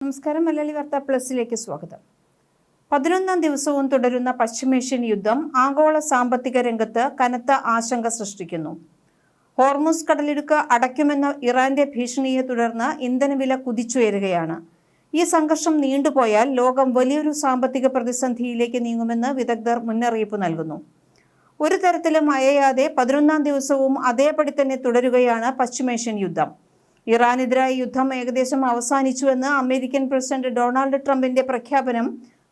നമസ്കാരം. മലയാളി വാർത്ത പ്ലസിലേക്ക് സ്വാഗതം. 11ാം ദിവസവും തുടരുന്ന പശ്ചിമേഷ്യൻ യുദ്ധം ആഗോള സാമ്പത്തിക രംഗത്ത് കനത്ത ആശങ്ക സൃഷ്ടിക്കുന്നു. ഹോർമുസ് കടലിടുക്ക് അടയ്ക്കുമെന്ന ഇറാന്റെ ഭീഷണിയെ തുടർന്ന് ഇന്ധനവില കുതിച്ചുയരുകയാണ്. ഈ സംഘർഷം നീണ്ടുപോയാൽ ലോകം വലിയൊരു സാമ്പത്തിക പ്രതിസന്ധിയിലേക്ക് നീങ്ങുമെന്ന് വിദഗ്ധർ മുന്നറിയിപ്പ് നൽകുന്നു. ഒരു തരത്തിലും അയയാതെ 11ാം ദിവസവും അതേപടി തന്നെ തുടരുകയാണ് പശ്ചിമേഷ്യൻ യുദ്ധം. ഇറാനെതിരായ യുദ്ധം ഏകദേശം അവസാനിച്ചുവെന്ന് അമേരിക്കൻ പ്രസിഡന്റ് ഡൊണാൾഡ് ട്രംപിന്റെ പ്രഖ്യാപനം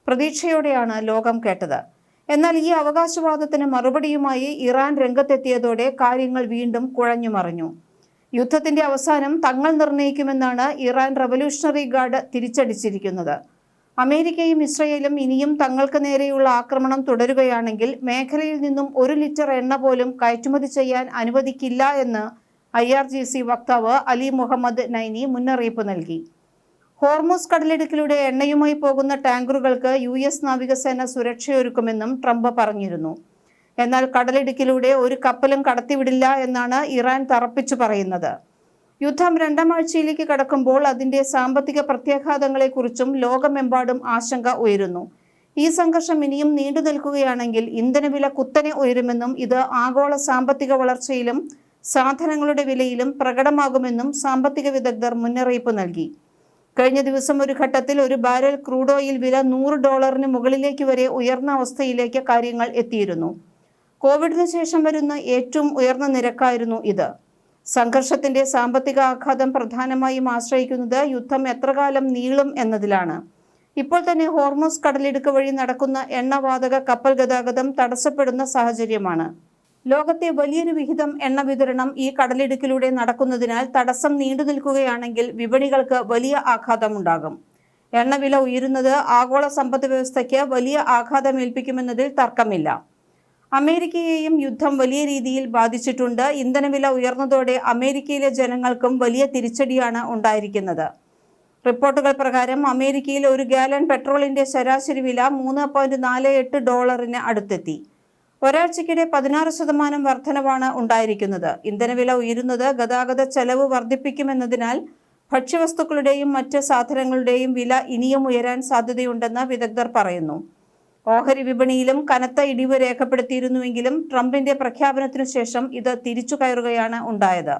പ്രതീക്ഷയോടെയാണ് ലോകം കേട്ടത്. എന്നാൽ ഈ അവകാശവാദത്തിന് മറുപടിയുമായി ഇറാൻ രംഗത്തെത്തിയതോടെ കാര്യങ്ങൾ വീണ്ടും കുഴഞ്ഞുമറിഞ്ഞു. യുദ്ധത്തിന്റെ അവസാനം തങ്ങൾ നിർണ്ണയിക്കുമെന്നാണ് ഇറാൻ റവല്യൂഷണറി ഗാർഡ് തിരിച്ചടിച്ചിരിക്കുന്നത്. അമേരിക്കയും ഇസ്രയേലും ഇനിയും തങ്ങൾക്ക് നേരെയുള്ള ആക്രമണം തുടരുകയാണെങ്കിൽ മേഖലയിൽ നിന്നും 1 ലിറ്റർ എണ്ണ പോലും കയറ്റുമതി ചെയ്യാൻ അനുവദിക്കില്ല എന്ന് IRGC വക്താവ് അലി മുഹമ്മദ് നൈനി മുന്നറിയിപ്പ് നൽകി. ഹോർമുസ് കടലിടുക്കിലൂടെ എണ്ണയുമായി പോകുന്ന ടാങ്കറുകൾക്ക് US നാവികസേന സുരക്ഷയൊരുക്കുമെന്നും ട്രംപ് പറഞ്ഞിരുന്നു. എന്നാൽ കടലിടുക്കിലൂടെ ഒരു കപ്പലും കടത്തിവിടില്ല എന്നാണ് ഇറാൻ തറപ്പിച്ചു പറയുന്നത്. യുദ്ധം 2ാം ആഴ്ചയിലേക്ക് കടക്കുമ്പോൾ അതിന്റെ സാമ്പത്തിക പ്രത്യാഘാതങ്ങളെക്കുറിച്ചും ലോകമെമ്പാടും ആശങ്ക ഉയരുന്നു. ഈ സംഘർഷം ഇനിയും നീണ്ടു നിൽക്കുകയാണെങ്കിൽ ഇന്ധനവില കുത്തനെ ഉയരുമെന്നും ഇത് ആഗോള സാമ്പത്തിക വളർച്ചയിലും സാധനങ്ങളുടെ വിലയിലും പ്രകടമാകുമെന്നും സാമ്പത്തിക വിദഗ്ധർ മുന്നറിയിപ്പ് നൽകി. കഴിഞ്ഞ ദിവസം ഒരു ഘട്ടത്തിൽ ഒരു ബാരൽ ക്രൂഡ് ഓയിൽ വില $100 മുകളിലേക്ക് വരെ ഉയർന്ന അവസ്ഥയിലേക്ക് കാര്യങ്ങൾ എത്തിയിരുന്നു. കോവിഡിന് ശേഷം വരുന്ന ഏറ്റവും ഉയർന്ന നിരക്കായിരുന്നു ഇത്. സംഘർഷത്തിന്റെ സാമ്പത്തിക ആഘാതം പ്രധാനമായും ആശ്രയിക്കുന്നത് യുദ്ധം എത്രകാലം നീളും എന്നതിലാണ്. ഇപ്പോൾ തന്നെ ഹോർമുസ് കടലിടുക്ക് വഴി നടക്കുന്ന എണ്ണവാതക കപ്പൽ ഗതാഗതം തടസ്സപ്പെടുന്ന സാഹചര്യമാണ്. ലോകത്തെ വലിയൊരു വിഹിതം എണ്ണ വിതരണം ഈ കടലിടുക്കിലൂടെ നടക്കുന്നതിനാൽ തടസ്സം നീണ്ടു നിൽക്കുകയാണെങ്കിൽ വിപണികൾക്ക് വലിയ ആഘാതമുണ്ടാകും. എണ്ണവില ഉയരുന്നത് ആഗോള സമ്പദ് വ്യവസ്ഥയ്ക്ക് വലിയ ആഘാതമേൽപ്പിക്കുമെന്നതിൽ തർക്കമില്ല. അമേരിക്കയെയും യുദ്ധം വലിയ രീതിയിൽ ബാധിച്ചിട്ടുണ്ട്. ഇന്ധനവില ഉയർന്നതോടെ അമേരിക്കയിലെ ജനങ്ങൾക്കും വലിയ തിരിച്ചടിയാണ് ഉണ്ടായിരിക്കുന്നത്. റിപ്പോർട്ടുകൾ പ്രകാരം അമേരിക്കയിൽ 1 ഗാലൻ പെട്രോളിന്റെ ശരാശരി വില $3.48 അടുത്തെത്തി. ഒരാഴ്ചയ്ക്കിടെ 16% വർധനവാണ് ഉണ്ടായിരിക്കുന്നത്. ഇന്ധനവില ഉയരുന്നത് ഗതാഗത ചെലവ് വർദ്ധിപ്പിക്കുമെന്നതിനാൽ ഭക്ഷ്യവസ്തുക്കളുടെയും മറ്റ് സാധനങ്ങളുടെയും വില ഇനിയും ഉയരാൻ സാധ്യതയുണ്ടെന്ന് വിദഗ്ധർ പറയുന്നു. ഓഹരി വിപണിയിലും കനത്ത ഇടിവ് രേഖപ്പെടുത്തിയിരുന്നുവെങ്കിലും ട്രംപിന്റെ പ്രഖ്യാപനത്തിനു ശേഷം ഇത് തിരിച്ചു കയറുകയാണ് ഉണ്ടായത്.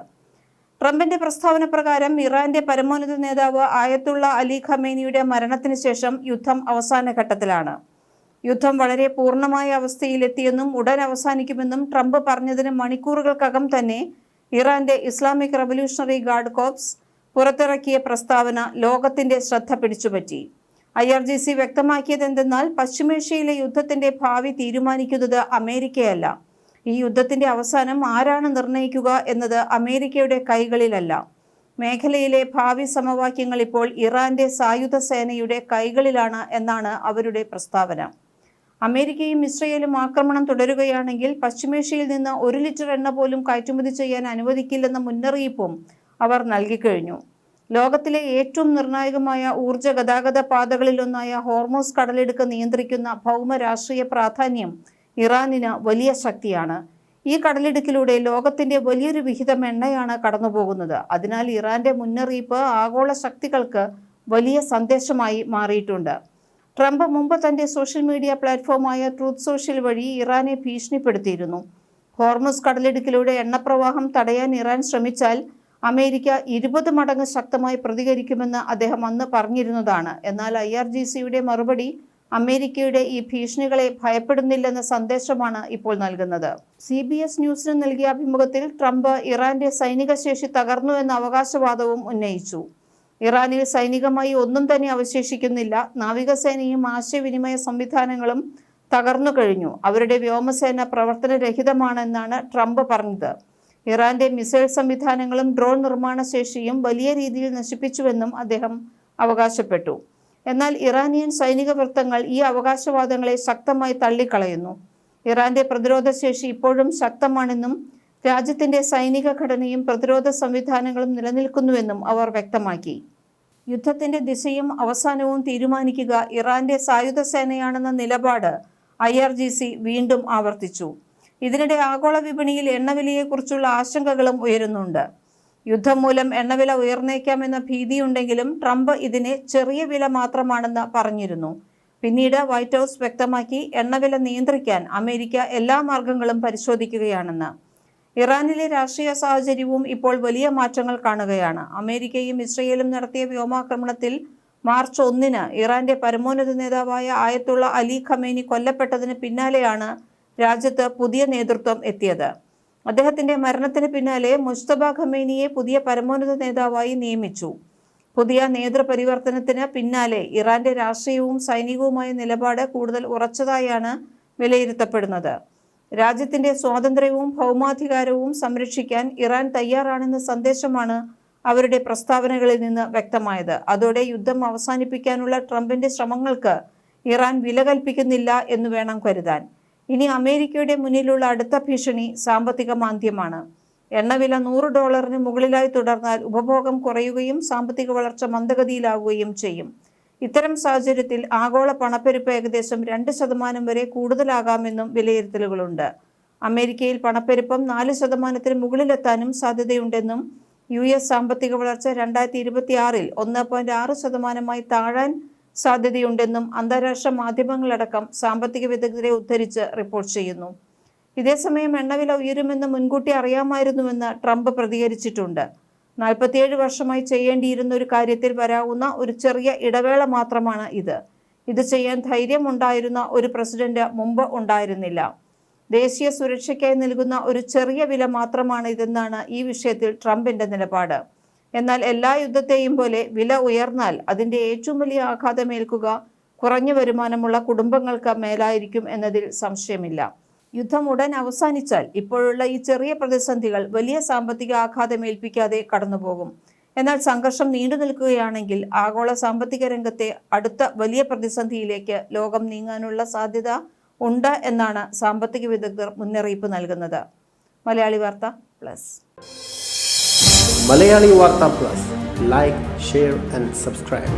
ട്രംപിന്റെ പ്രസ്താവന പ്രകാരം ഇറാന്റെ പരമോന്നത നേതാവ് ആയത്തുള്ള അലി ഖമേനിയുടെ മരണത്തിന് ശേഷം യുദ്ധം അവസാന ഘട്ടത്തിലാണ്. യുദ്ധം വളരെ പൂർണ്ണമായ അവസ്ഥയിലെത്തിയെന്നും ഉടൻ അവസാനിക്കുമെന്നും ട്രംപ് പറഞ്ഞതിന് മണിക്കൂറുകൾക്കകം തന്നെ ഇറാന്റെ ഇസ്ലാമിക് റവല്യൂഷണറി ഗാർഡ് കോർപ്സ് പുറത്തിറക്കിയ പ്രസ്താവന ലോകത്തിന്റെ ശ്രദ്ധ പിടിച്ചുപറ്റി. IRGC വ്യക്തമാക്കിയതെന്തെന്നാൽ പശ്ചിമേഷ്യയിലെ യുദ്ധത്തിന്റെ ഭാവി തീരുമാനിക്കുന്നത് അമേരിക്കയല്ല. ഈ യുദ്ധത്തിന്റെ അവസാനം ആരാണ് നിർണ്ണയിക്കുക എന്നത് അമേരിക്കയുടെ കൈകളിലല്ല. മേഖലയിലെ ഭാവി സമവാക്യങ്ങൾ ഇപ്പോൾ ഇറാന്റെ സായുധ സേനയുടെ കൈകളിലാണ് എന്നാണ് അവരുടെ പ്രസ്താവന. അമേരിക്കയും ഇസ്രയേലും ആക്രമണം തുടരുകയാണെങ്കിൽ പശ്ചിമേഷ്യയിൽ നിന്ന് 1 ലിറ്റർ എണ്ണ പോലും കയറ്റുമതി ചെയ്യാൻ അനുവദിക്കില്ലെന്ന മുന്നറിയിപ്പും അവർ നൽകിക്കഴിഞ്ഞു. ലോകത്തിലെ ഏറ്റവും നിർണായകമായ ഊർജ്ജ ഗതാഗത പാതകളിലൊന്നായ ഹോർമുസ് കടലിടുക്ക് നിയന്ത്രിക്കുന്ന ഭൗമ രാഷ്ട്രീയ പ്രാധാന്യം ഇറാനിന് വലിയ ശക്തിയാണ്. ഈ കടലിടുക്കിലൂടെ ലോകത്തിന്റെ വലിയൊരു വിഹിതം എണ്ണയാണ് കടന്നുപോകുന്നത്. അതിനാൽ ഇറാന്റെ മുന്നറിയിപ്പ് ആഗോള ശക്തികൾക്ക് വലിയ സന്ദേശമായി മാറിയിട്ടുണ്ട്. ട്രംപ് മുമ്പ് തന്റെ സോഷ്യൽ മീഡിയ പ്ലാറ്റ്ഫോമായ ട്രൂത്ത് സോഷ്യൽ വഴി ഇറാനെ ഭീഷണിപ്പെടുത്തിയിരുന്നു. ഹോർമുസ് കടലിടുക്കിലൂടെ എണ്ണപ്രവാഹം തടയാൻ ഇറാൻ ശ്രമിച്ചാൽ അമേരിക്ക 20 മടങ്ങ് ശക്തമായി പ്രതികരിക്കുമെന്ന് അദ്ദേഹം അന്ന് പറഞ്ഞിരുന്നതാണ്. എന്നാൽ IRGCയുടെ മറുപടി അമേരിക്കയുടെ ഈ ഭീഷണികളെ ഭയപ്പെടുന്നില്ലെന്ന സന്ദേശമാണ് ഇപ്പോൾ നൽകുന്നത്. CBS ന്യൂസിന് നൽകിയ അഭിമുഖത്തിൽ ട്രംപ് ഇറാന്റെ സൈനിക ശേഷി തകർന്നു എന്ന അവകാശവാദവും ഉന്നയിച്ചു. ഇറാനിൽ സൈനികമായി ഒന്നും തന്നെ അവശേഷിക്കുന്നില്ല. നാവികസേനയും ആശയവിനിമയ സംവിധാനങ്ങളും തകർന്നു കഴിഞ്ഞു. അവരുടെ വ്യോമസേന പ്രവർത്തനരഹിതമാണെന്നാണ് ട്രംപ് പറഞ്ഞത്. ഇറാന്റെ മിസൈൽ സംവിധാനങ്ങളും ഡ്രോൺ നിർമ്മാണ ശേഷിയും വലിയ രീതിയിൽ നശിപ്പിച്ചുവെന്നും അദ്ദേഹം അവകാശപ്പെട്ടു. എന്നാൽ ഇറാനിയൻ സൈനിക വൃത്തങ്ങൾ ഈ അവകാശവാദങ്ങളെ ശക്തമായി തള്ളിക്കളയുന്നു. ഇറാന്റെ പ്രതിരോധ ശേഷി ഇപ്പോഴും ശക്തമാണെന്നും രാജ്യത്തിന്റെ സൈനിക ഘടനയും പ്രതിരോധ സംവിധാനങ്ങളും നിലനിൽക്കുന്നുവെന്നും അവർ വ്യക്തമാക്കി. യുദ്ധത്തിന്റെ ദിശയും അവസാനവും തീരുമാനിക്കുക ഇറാന്റെ സായുധ സേനയാണെന്ന നിലപാട് IRGC വീണ്ടും ആവർത്തിച്ചു. ഇതിനിടെ ആഗോള വിപണിയിൽ എണ്ണവിലയെക്കുറിച്ചുള്ള ആശങ്കകളും ഉയരുന്നുണ്ട്. യുദ്ധം മൂലം എണ്ണവില ഉയർന്നേക്കാമെന്ന ഭീതിയുണ്ടെങ്കിലും ട്രംപ് ഇതിനെ ചെറിയ വില മാത്രമാണെന്ന് പറഞ്ഞിരുന്നു. പിന്നീട് വൈറ്റ് ഹൗസ് വ്യക്തമാക്കി എണ്ണവില നിയന്ത്രിക്കാൻ അമേരിക്ക എല്ലാ മാർഗങ്ങളും പരിശോധിക്കുകയാണെന്ന്. ഇറാനിലെ രാഷ്ട്രീയ സാഹചര്യവും ഇപ്പോൾ വലിയ മാറ്റങ്ങൾ കാണുകയാണ്. അമേരിക്കയും ഇസ്രയേലും നടത്തിയ വ്യോമാക്രമണത്തിൽ മാർച്ച് 1 ഇറാന്റെ പരമോന്നത നേതാവായ ആയത്തുള്ള അലി ഖമേനി കൊല്ലപ്പെട്ടതിന് പിന്നാലെയാണ് രാജ്യത്ത് പുതിയ നേതൃത്വം എത്തിയത്. അദ്ദേഹത്തിന്റെ മരണത്തിന് പിന്നാലെ മുജ്തബ ഖമേനിയെ പുതിയ പരമോന്നത നേതാവായി നിയമിച്ചു. പുതിയ നേതൃപരിവർത്തനത്തിന് പിന്നാലെ ഇറാന്റെ രാഷ്ട്രീയവും സൈനികവുമായ നിലപാട് കൂടുതൽ ഉറച്ചതായാണ് വിലയിരുത്തപ്പെടുന്നത്. രാജ്യത്തിന്റെ സ്വാതന്ത്ര്യവും ഭൗമാധികാരവും സംരക്ഷിക്കാൻ ഇറാൻ തയ്യാറാണെന്ന സന്ദേശമാണ് അവരുടെ പ്രസ്താവനകളിൽ നിന്ന് വ്യക്തമായത്. അതോടെ യുദ്ധം അവസാനിപ്പിക്കാനുള്ള ട്രംപിന്റെ ശ്രമങ്ങൾക്ക് ഇറാൻ വില കൽപ്പിക്കുന്നില്ല എന്ന് വേണം കരുതാൻ. ഇനി അമേരിക്കയുടെ മുന്നിലുള്ള അടുത്ത ഭീഷണി സാമ്പത്തിക മാന്ദ്യമാണ്. എണ്ണവില $100 മുകളിലായി തുടർന്നാൽ ഉപഭോഗം കുറയുകയും സാമ്പത്തിക വളർച്ച മന്ദഗതിയിലാവുകയും ചെയ്യും. ഇത്തരം സാഹചര്യത്തിൽ ആഗോള പണപ്പെരുപ്പ് ഏകദേശം 2% വരെ കൂടുതലാകാമെന്നും വിലയിരുത്തലുകളുണ്ട്. അമേരിക്കയിൽ പണപ്പെരുപ്പം 4% മുകളിലെത്താനും സാധ്യതയുണ്ടെന്നും US സാമ്പത്തിക വളർച്ച 2026 1.6% താഴാൻ സാധ്യതയുണ്ടെന്നും അന്താരാഷ്ട്ര മാധ്യമങ്ങളടക്കം സാമ്പത്തിക വിദഗ്ധരെ ഉദ്ധരിച്ച് റിപ്പോർട്ട് ചെയ്യുന്നു. ഇതേസമയം എണ്ണവില ഉയരുമെന്ന് മുൻകൂട്ടി അറിയാമായിരുന്നുവെന്ന് ട്രംപ് പ്രതികരിച്ചിട്ടുണ്ട്. 47 വർഷമായി ചെയ്യേണ്ടിയിരുന്ന ഒരു കാര്യത്തിൽ വരാവുന്ന ഒരു ചെറിയ ഇടവേള മാത്രമാണ് ഇത്. ഇത് ചെയ്യാൻ ധൈര്യമുണ്ടായിരുന്ന ഒരു പ്രസിഡന്റ് മുമ്പ് ഉണ്ടായിരുന്നില്ല. ദേശീയ സുരക്ഷയ്ക്കായി നൽകുന്ന ഒരു ചെറിയ വില മാത്രമാണ് ഇതെന്നാണ് ഈ വിഷയത്തിൽ ട്രംപിന്റെ നിലപാട്. എന്നാൽ എല്ലാ യുദ്ധത്തെയും പോലെ വില ഉയർന്നാൽ അതിന്റെ ഏറ്റവും വലിയ ആഘാതമേൽക്കുക കുറഞ്ഞ വരുമാനമുള്ള കുടുംബങ്ങൾക്ക് മേലായിരിക്കും എന്നതിൽ സംശയമില്ല. യുദ്ധം ഉടൻ അവസാനിച്ചാൽ ഇപ്പോഴുള്ള ഈ ചെറിയ പ്രതിസന്ധികൾ വലിയ സാമ്പത്തിക ആഘാതമേൽപ്പിക്കാതെ കടന്നുപോകും. എന്നാൽ സംഘർഷം നീണ്ടു നിൽക്കുകയാണെങ്കിൽ ആഗോള സാമ്പത്തിക രംഗത്തെ അടുത്ത വലിയ പ്രതിസന്ധിയിലേക്ക് ലോകം നീങ്ങാനുള്ള സാധ്യത ഉണ്ട് എന്നാണ് സാമ്പത്തിക വിദഗ്ധർ മുന്നറിയിപ്പ് നൽകുന്നത്. മലയാളി വാർത്ത plus. Malayali Warta Plus. Like, share and subscribe.